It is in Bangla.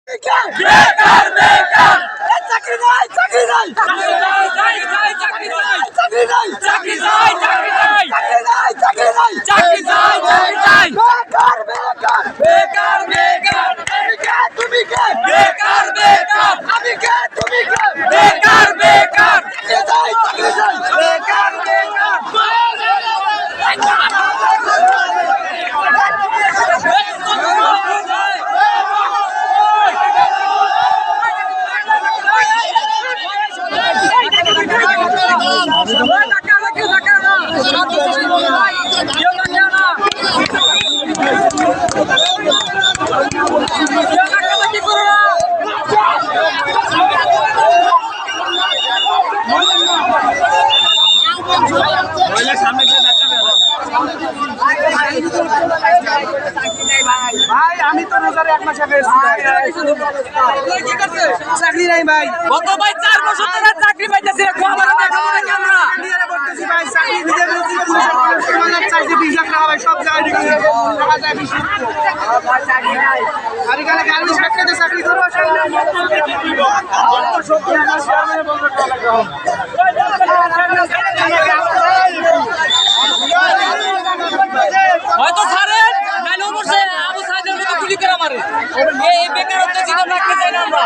বেকার বেকার চাকরি নাই চাকরি নাই চাকরি নাই চাকরি নাই চাকরি নাই চাকরি নাই চাকরি নাই চাকরি নাই বেকার বেকার বেকার বেকার বেকার তুমি কে বেকার বেকার আমি কে তুমি কে বেকার বেকার চাকরি নাই বেকার বেকার ভাই আমি তো রোজারে এক মাস আগে চাকরি নাই ভাই কত ভাই 4 বছর ধরে চাকরি পাইতেছি খবর দেখাবো না কেন না করতেছি ভাই চাকরি দিতে দিতে পুলিশের চাকরি 20 লাখ টাকা ভাই সব জায়গায় ঢুকে টাকা যায় 20 লাখ চাকরি নাই আর এখানে গার্মেন্টস ফ্যাক্টরিতে চাকরি করব হয়তো ছাড়েন নাইলে অবশ্যই আবু সাইদের মতো গুলি করে মারে এই বেকারত্ব জীবন রাখতে চাই না আমরা